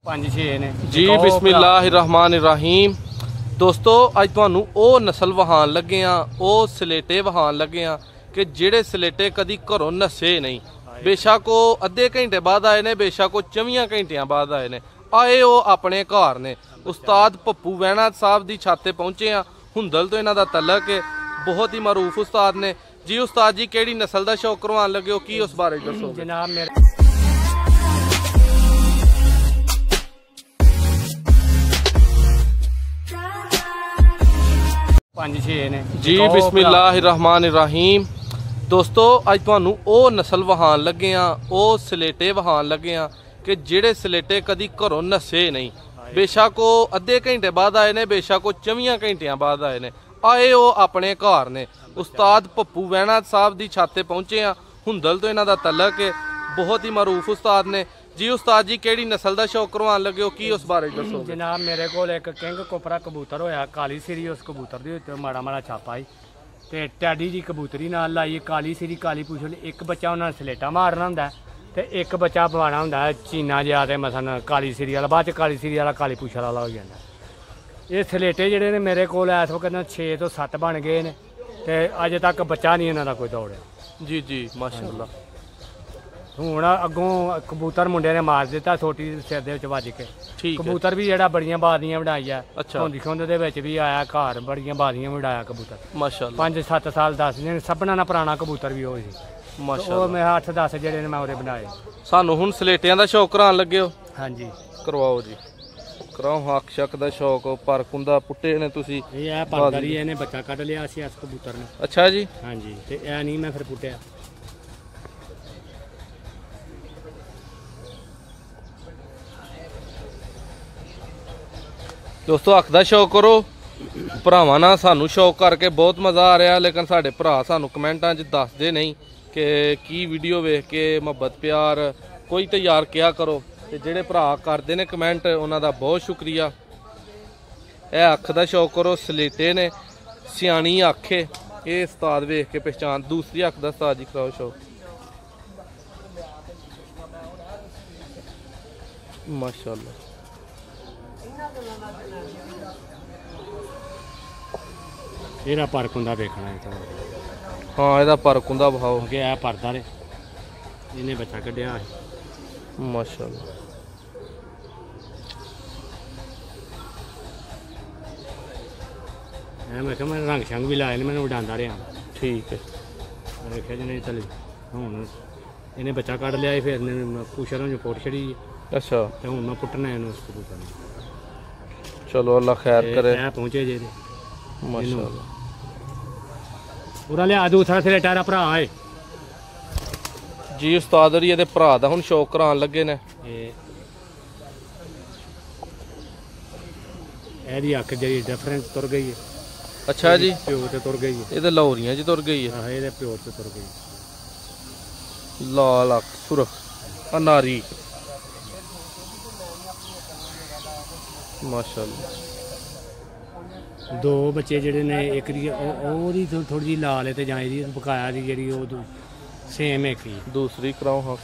5-6 ने जी बिस्मिल्लाहिर्रहमानिर्रहीम। दोस्तों अज तुहानू ਉਹ नस्ल वहान लगे ਉਹ सलेटे वहान लगे कि ਜਿਹੜੇ सलेटे कदी घरों नसे नहीं। बेशक वो अद्धे घंटे बाद आए ने, बेशक वो 24 घंटिया बाद आए ने। आए वो अपने घर ने। उस्ताद पप्पू वैना साहब की छत ते पहुंचे हुंदल तो इन्हों का तलक है। बहुत ही मरूफ उस्ताद ने। जी उस्ताद जी केड़ी नस्ल का शौक करवान लगे हो, की उस बारे दसो जनाब। मेरे जी बिस्मिल्लाहिर्रहमानिर्रहीम। दोस्तों अज तुहानू ਉਹ नस्ल वहान लगे ਉਹ सलेटे वहान लगे कि ਜਿਹੜੇ सलेटे कदी घरों नसे नहीं। बेशक वो अद्धे घंटे बाद आए ने, बेशक वो 24 घंटिया बाद आए ने। आए वो अपने घर ने। उस्ताद पप्पू वैना साहब की छत ते पहुंचे हुंदल तो इन्हों का तलक है। बहुत ही मरूफ उस्ताद ने। जी उस्ताद जी केड़ी नस्ल का शौक करवान लगे हो, की उस बारे दसो जनाब। मेरे को एक किंग कोपरा कबूतर होया काली सिरी, उस कबूतर के माड़ा माड़ा छापा ही ते टैडी जी कबूतरी नाल लाई काली सिरी काली पूछ ली। एक बच्चा उन्होंने सलेटा मारना होंगे तो एक बच्चा पवाना होंगे चीना जिहा ते मसन काली सिरी वाला, बाद काली सिरी वाला काली पूछ वाला हो जाता। ये सलेटे जोड़े ने मेरे को इस वक्त 6 तो 7 बन गए ने ते अजे तक बच्चा नहीं इन्हों का कोई दौड़े। जी जी माशाअल्लाह। हूँ अगों कबूतर मुंडे ने मार दिता छोटी सिर दे वज के। कबूतर भी जरा बड़िया बादियां बनाई है। खुंद खुंद भी आया घर, बड़िया बादियां भी उड़ाया कबूतर माशाअल्लाह। 5-7 साल 10 दिन सबना पुराना कबूतर भी वो माशाअल्लाह। मैं 8-10 जेडे मैं उरे बनाए। सानू हुण सलेटियां दा शौक करान लगे हो? हाँ जी करवाओ जी, कराओ। हक शक दा शौक पर कुंदा पुट्टे ने तुसी? ये पर ही इहने बच्चा कढ लिया सी इस कबूतर ने। अच्छा जी। हाँ जी। ते ए नहीं मैं फिर पुट्टिया। दोस्तों हक दा शौक करो भरावां ना। सानू शौक करके बहुत मज़ा आ रहा, लेकिन साडे भरा सानू कमेंटां च दसदे नहीं कि की वीडियो वेख के मुहब्बत प्यार कोई तो यार क्या करो। ते जेड़े भरा करदे ने कमेंट उन्हां दा बहुत शुक्रिया। यह अख दा शौक करो सलेटे ने, सियाणी अख है। ये उस्ताद वेख के पहचान। दूसरी अख दा उस्ताद जी कराओ शौक माशाअल्लाह। ਇਹਦਾ ਪਰ ਕੁੰਦਾ ਵੇਖਣਾ ਹੈ। हाँ ਇਹਦਾ पर कुंदा भाव कि यह परदा ने ਇਹਨੇ ਬੱਚਾ ਕੱਢਿਆ ਹੈ माशाअल्लाह। मैं क्या मैं रंग शंग भी लाए ने, मैंने उड़ांदा रहा। ठीक है। देखिया जी नहीं चले हूँ इन्हें बच्चा कढ़ लिया, फिर पूछा जो पोट छड़ी। अच्छा तो हूँ मैं पुट्टना है उस कबूतर ने। चलो अल्लाह खैर करे। पहुँचे जे माशाअल्लाह। पूरा लिया दूसरा सलेटा भरा है जी। उस्ताद होरी इहदे भरा दा हुण शौक करान लगे ने। एदी अख जी डिफरेंस तुर गई है। अच्छा जी। प्योर से तुर गई है। ये लाहौरियां च तुर गई है। हाँ ये प्योर से तुर गई। लाल अख सुरख अनारी माशाअल्लाह। 2 बच्चे जेडे ने, एक दी थोड़ी जी लाल है तो जां दी बकाया दी जेडी ओ सेम एक ही। दूसरी कराओ। हाँ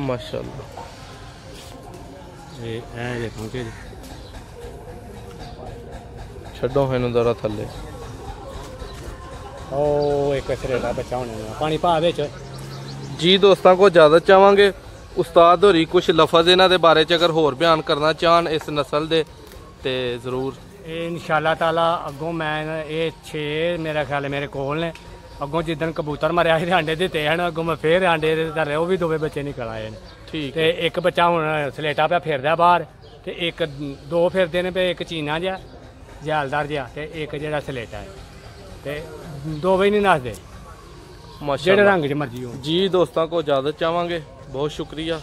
माशाअल्लाह। ये पहुंचे छड्डो इन्हूं जरा थल्ले। ओ एक सलेटा बच्चा होने पानी पा विच। जी दोस्तों को इजाजत चाहांगे। उस्ताद होरी कुछ लफज इन्हां दे बारे च अगर होर बयान करना चाहन इस नस्ल दे ते जरूर। इंशाअल्लाह ताला अगों मैं ये 6 मेरा ख्याल है मेरे कोल ने। अगों जिदन कबूतर मरिया ही अंडे दिते हैं, अगों मैं फिर अंडे धरे वो भी 2 बच्चे निकल आए हैं। ठीक है। एक बच्चा हुण सलेटा पे फिरदा बाहर ते एक 2 फिरदे ने पे, एक चीना जिहा जालदार जिहा ते एक जेड़ा सलेटा है ते 2 भी नहीं नसदे जेड़े रंग च मर्जी हो। जी दोस्तों को इजाजत चाहांगे। बहुत शुक्रिया।